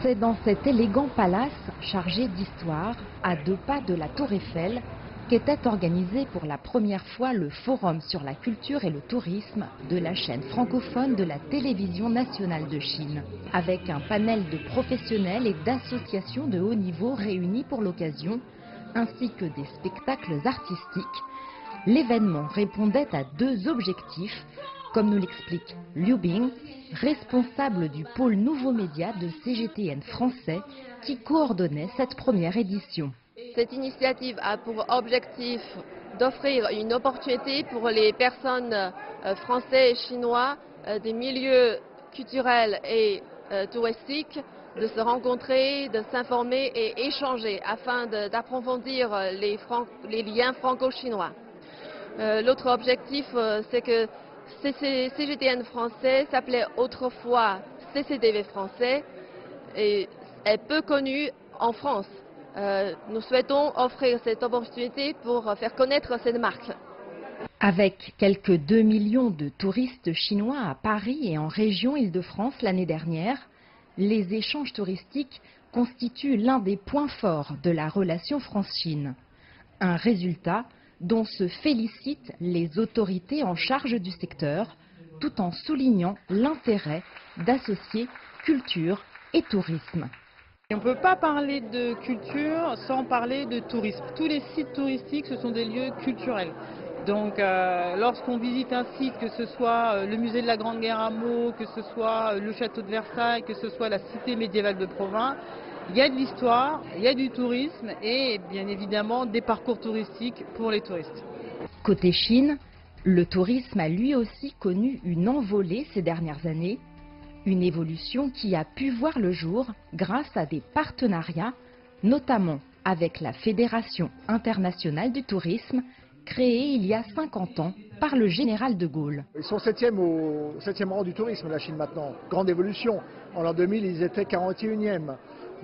C'est dans cet élégant palace chargé d'histoire, à 2 pas de la Tour Eiffel, qu'était organisé pour la première fois le Forum sur la culture et le tourisme de la chaîne francophone de la télévision nationale de Chine. Avec un panel de professionnels et d'associations de haut niveau réunis pour l'occasion, ainsi que des spectacles artistiques, l'événement répondait à 2 objectifs, comme nous l'explique Liu Bing, responsable du pôle nouveaux médias de CGTN français, qui coordonnait cette première édition. Cette initiative a pour objectif d'offrir une opportunité pour les personnes français et chinois des milieux culturels et touristiques de se rencontrer, de s'informer et échanger afin d'approfondir les liens franco-chinois. L'autre objectif, c'est que CGTN français s'appelait autrefois CCTV français et est peu connu en France. Nous souhaitons offrir cette opportunité pour faire connaître cette marque. Avec quelques 2 millions de touristes chinois à Paris et en région Île-de-France l'année dernière, les échanges touristiques constituent l'un des points forts de la relation France-Chine. Un résultat dont se félicitent les autorités en charge du secteur, tout en soulignant l'intérêt d'associer culture et tourisme. On ne peut pas parler de culture sans parler de tourisme. Tous les sites touristiques, ce sont des lieux culturels. Donc lorsqu'on visite un site, que ce soit le musée de la Grande Guerre à Meaux, que ce soit le château de Versailles, que ce soit la cité médiévale de Provins, il y a de l'histoire, il y a du tourisme et bien évidemment des parcours touristiques pour les touristes. Côté Chine, le tourisme a lui aussi connu une envolée ces dernières années. Une évolution qui a pu voir le jour grâce à des partenariats, notamment avec la Fédération internationale du tourisme, créée il y a 50 ans par le général de Gaulle. Ils sont 7e rang du tourisme, la Chine maintenant. Grande évolution. En l'an 2000, ils étaient 41e.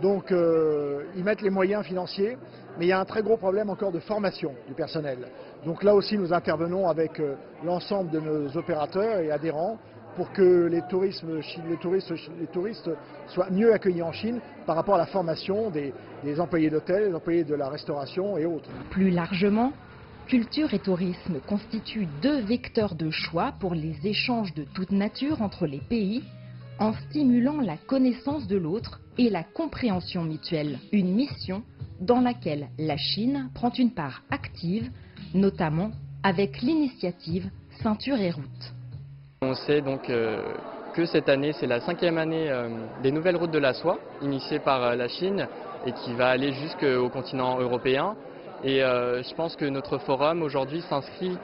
Donc ils mettent les moyens financiers, mais il y a un très gros problème encore de formation du personnel. Donc là aussi, nous intervenons avec l'ensemble de nos opérateurs et adhérents pour que les touristes soient mieux accueillis en Chine par rapport à la formation des employés d'hôtel, des employés de la restauration et autres. Plus largement, culture et tourisme constituent 2 vecteurs de choix pour les échanges de toute nature entre les pays, en stimulant la connaissance de l'autre et la compréhension mutuelle. Une mission dans laquelle la Chine prend une part active, notamment avec l'initiative Ceinture et Route. On sait donc que cette année, c'est la 5e année des nouvelles routes de la soie, initiées par la Chine et qui va aller jusqu'au continent européen. Et je pense que notre forum aujourd'hui s'inscrit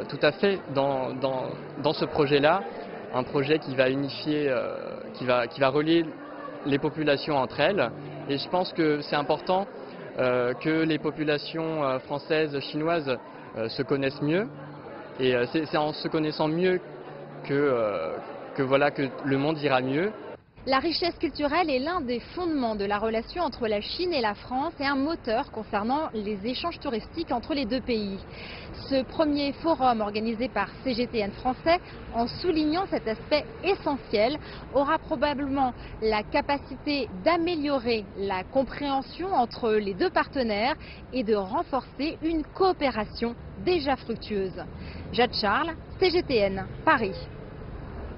tout à fait dans ce projet-là, un projet qui va unifier, qui va relier les populations entre elles. Et je pense que c'est important que les populations françaises, chinoises se connaissent mieux. Et c'est en se connaissant mieux que le monde ira mieux. La richesse culturelle est l'un des fondements de la relation entre la Chine et la France et un moteur concernant les échanges touristiques entre les 2 pays. Ce premier forum organisé par CGTN français, en soulignant cet aspect essentiel, aura probablement la capacité d'améliorer la compréhension entre les 2 partenaires et de renforcer une coopération déjà fructueuse. Jade Charles, CGTN, Paris.